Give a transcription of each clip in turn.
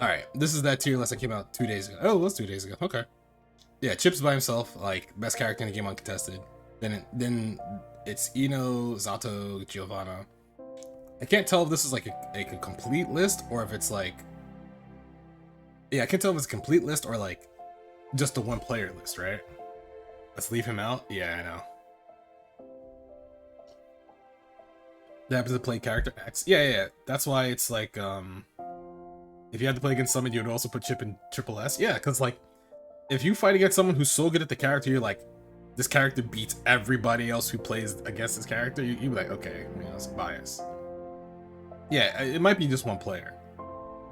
All right, this is that tier list that came out 2 days ago. Oh, it was 2 days ago. Okay. Yeah, Chips by himself, like best character in the game uncontested. Then it's Ino, Zato, Giovanna. I can't tell if this is like a complete list or if it's like, yeah, I can't tell if it's a complete list or like just the one player list, right? Let's leave him out. Yeah, I know. That happens to play character X. Yeah. That's why it's like, if you had to play against someone, you would also put Chip in triple S. Yeah, because like, if you fight against someone who's so good at the character, you're like, this character beats everybody else who plays against this character, you'd be like, okay, you know, it's bias. Yeah, it might be just one player.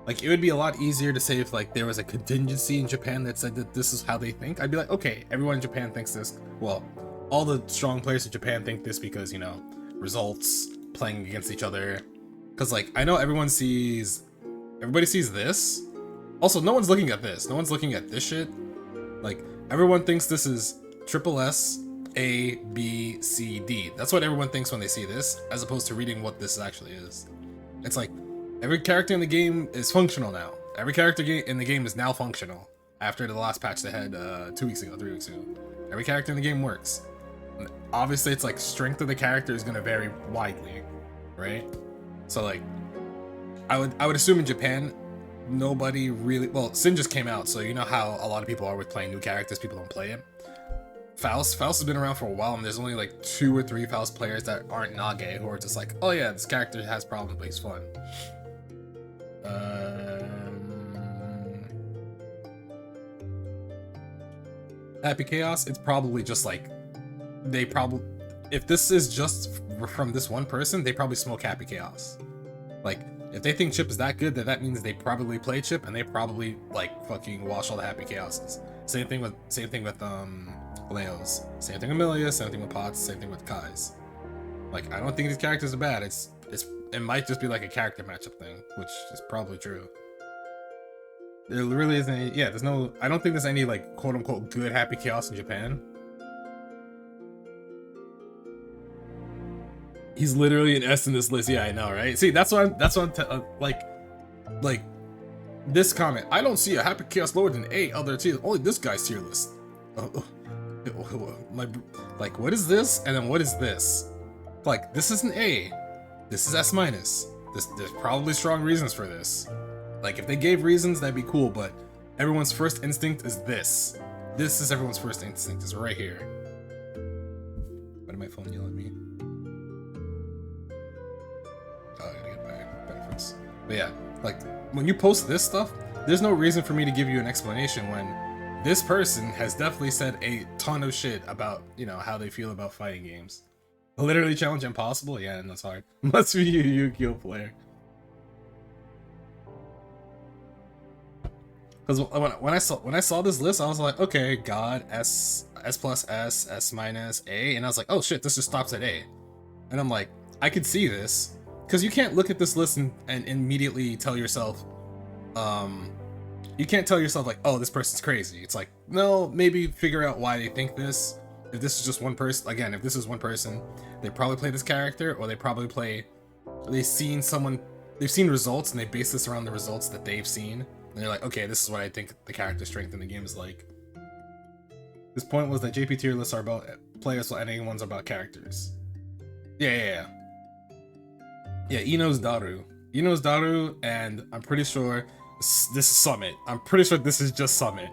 Like, it would be a lot easier to say if like there was a contingency in Japan that said that this is how they think. I'd be like, okay, everyone in Japan thinks this. Well, all the strong players in Japan think this because, you know, results, playing against each other. Because like, I know everybody sees this. Also, no one's looking at this. No one's looking at this shit. Like, everyone thinks this is triple S, A, B, C, D. That's what everyone thinks when they see this, as opposed to reading what this actually is. It's like, every character in the game is functional now. Every character in the game is now functional. After the last patch they had 2 weeks ago, 3 weeks ago. Every character in the game works. And obviously, it's like, strength of the character is going to vary widely, right? So like, I would assume in Japan, nobody really, well, Sin just came out, so you know how a lot of people are with playing new characters, people don't play it. Faust has been around for a while, and there's only like 2 or 3 Faust players that aren't Nage who are just like, oh yeah, this character has problems but he's fun. Happy Chaos, it's probably just like, they probably, if this is just from this one person, they probably smoke Happy Chaos. Like, if they think Chip is that good, then that means they probably play Chip and they probably like fucking wash all the Happy Chaoses. Same thing with Leos. Same thing with Milia, same thing with Potts, same thing with Kai's. Like, I don't think these characters are bad. It might just be like a character matchup thing, which is probably true. There really isn't any, yeah, there's no, I don't think there's any like quote unquote good Happy Chaos in Japan. He's literally an S in this list. Yeah, I know, right? See, that's what I'm like this comment. I don't see a Happy Chaos lower than 8 other tiers. Only this guy's tier list. Like, what is this? And then what is this? Like, this is an A. This is S minus. There's probably strong reasons for this. Like, if they gave reasons, that'd be cool. But everyone's first instinct is this. This is everyone's first instinct. Is right here. Why did my phone yell at me? Oh, I gotta get my benefits. But yeah, like, when you post this stuff, there's no reason for me to give you an explanation when this person has definitely said a ton of shit about, you know, how they feel about fighting games. Literally challenge impossible? Yeah, and that's hard. Must be a Yu-Gi-Oh player. Because when I saw this list, I was like, okay, God, S plus S minus, A, and I was like, oh shit, this just stops at A. And I'm like, I could see this. Because you can't look at this list and immediately tell yourself, you can't tell yourself like, oh, this person's crazy. It's like, no, maybe figure out why they think this. If this is just one person, again, if this is one person, they probably play this character, or they've seen results and they base this around the results that they've seen. And they're like, okay, this is what I think the character strength in the game is like. This point was that JP tier lists are about players, while NA ones are about characters. Yeah, Ino's Daru. And I'm pretty sure this is Summit. I'm pretty sure this is just Summit.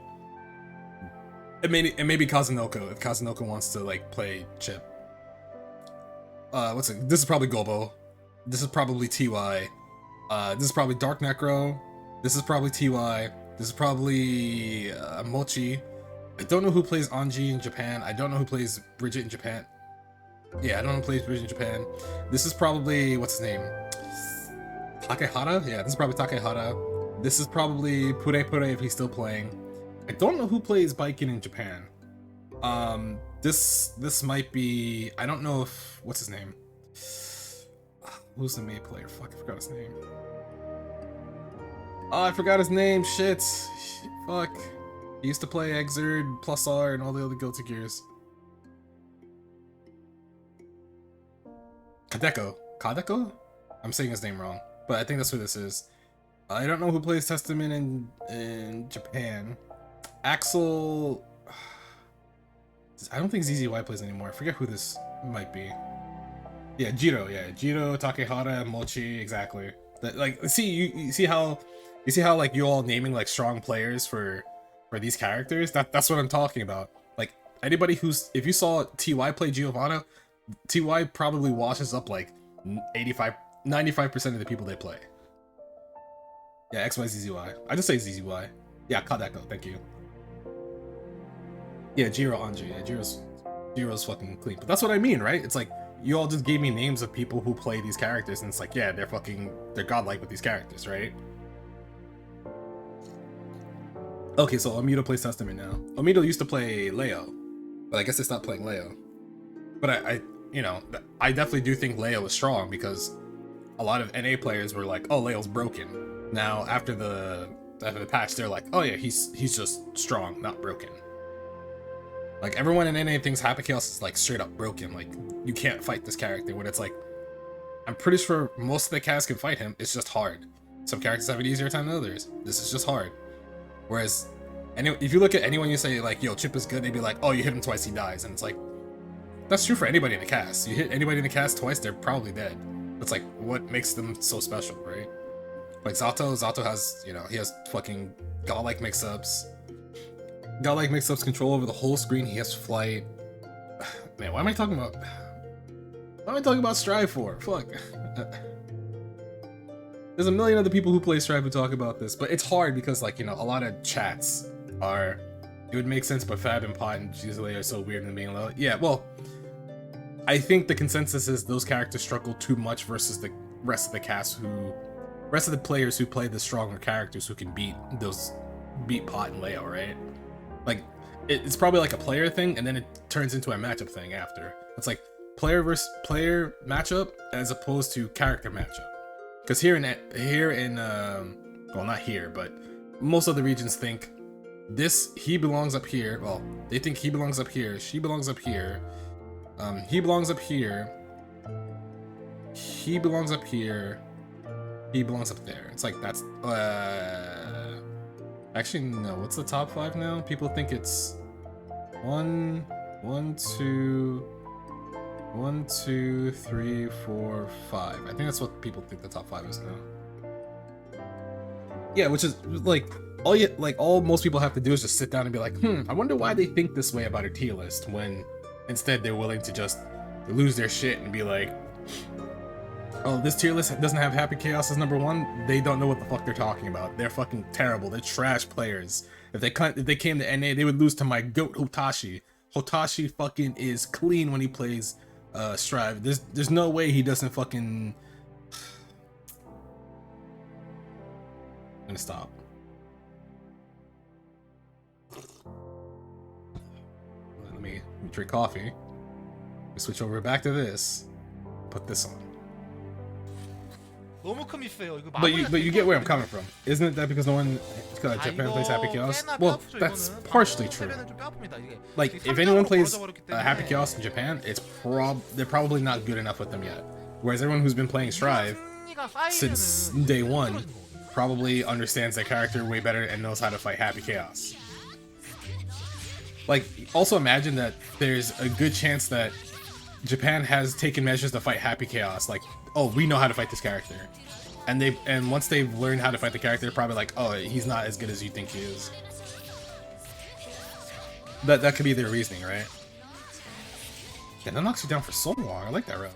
It may be Kazunoko, if Kazunoko wants to, like, play Chip. This is probably Gobo. This is probably TY. This is probably Dark Necro. This is probably TY. This is probably Mochi. I don't know who plays Anji in Japan. I don't know who plays Bridget in Japan. Yeah, I don't know who plays Bridget in Japan. This is probably, what's his name? Takehara? Yeah, this is probably Takehara. This is probably Pure Pure if he's still playing. I don't know who plays Baiken in Japan. This might be, I don't know if, what's his name? Who's the May player? Fuck, I forgot his name. Oh, I forgot his name, shit. Fuck. He used to play Exerd, Plus R, and all the other Guilty Gears. Kadeko? I'm saying his name wrong, but I think that's who this is. I don't know who plays Testament in Japan. Axel. I don't think ZZY plays anymore. I forget who this might be. Yeah, Jiro. Yeah, Jiro, Takehara, Mochi. Exactly. That, like, see, you see how like you all naming like strong players for these characters. That's what I'm talking about. Like anybody who's, if you saw TY play Giovanna, TY probably washes up like 95% of the people they play. Yeah, XYZZY. I just say ZZY. Yeah, Kadeko. Thank you. Yeah, Jiro Anji. Yeah, Jiro's fucking clean. But that's what I mean, right? It's like you all just gave me names of people who play these characters, and it's like, yeah, they're godlike with these characters, right? Okay, so Amido plays Testament now. Amido used to play Leo, but I guess they stopped playing Leo. But I you know, I definitely do think Leo is strong because a lot of NA players were like, oh, Leo's broken. Now after the patch, they're like, oh yeah, he's just strong, not broken. Like everyone in NA thinks Happy Chaos is like straight up broken. Like you can't fight this character. When it's like, I'm pretty sure most of the cast can fight him. It's just hard. Some characters have an easier time than others. This is just hard. Whereas, if you look at anyone, you say like, yo, Chip is good, they'd be like, oh, you hit him twice, he dies. And it's like, that's true for anybody in the cast. You hit anybody in the cast twice, they're probably dead. It's like, what makes them so special, right? Like Zato has, you know, he has fucking godlike mix-ups. Godlike mix-ups, control over the whole screen, he has flight. Man, why am I talking about Strive for? Fuck. There's a million other people who play Strive who talk about this, but it's hard because, like, you know, a lot of chats are, it would make sense, but Fab and Pot and Gisele are so weird and being low. Yeah, well, I think the consensus is those characters struggle too much versus the rest of the players who play the stronger characters who can beat Pot and Leo, right? Like, it's probably like a player thing, and then it turns into a matchup thing after. It's like player versus player matchup as opposed to character matchup. Because here in well, not here, but most of the regions think he belongs up here. Well, they think he belongs up here, she belongs up here, he belongs up here, he belongs up here, he belongs up there. It's like, that's actually no, what's the top 5 now? People think it's 1, 2, 3, 4, 5. I think that's what people think the top 5 is now. Yeah, which is like all most people have to do is just sit down and be like, I wonder why they think this way about a tier list, when instead they're willing to just lose their shit and be like, oh, this tier list doesn't have Happy Chaos as number 1. They don't know what the fuck they're talking about. They're fucking terrible. They're trash players. If they came to NA, they would lose to my goat Hotashi. Hotashi fucking is clean when he plays Strive. There's no way he doesn't fucking. I'm gonna stop. Let me drink coffee. We switch over back to this. Put this on. But you get where I'm coming from. Isn't it that because no one Japan plays Happy Chaos? Well, that's partially true. Like, if anyone plays Happy Chaos in Japan, they're probably not good enough with them yet. Whereas everyone who's been playing Strive since day 1 probably understands their character way better and knows how to fight Happy Chaos. Like, also imagine that there's a good chance that Japan has taken measures to fight Happy Chaos. Like, oh, we know how to fight this character, and once they've learned how to fight the character, they're probably like, oh, he's not as good as you think he is. That could be their reasoning, right? Yeah, that knocks you down for so long. I like that route.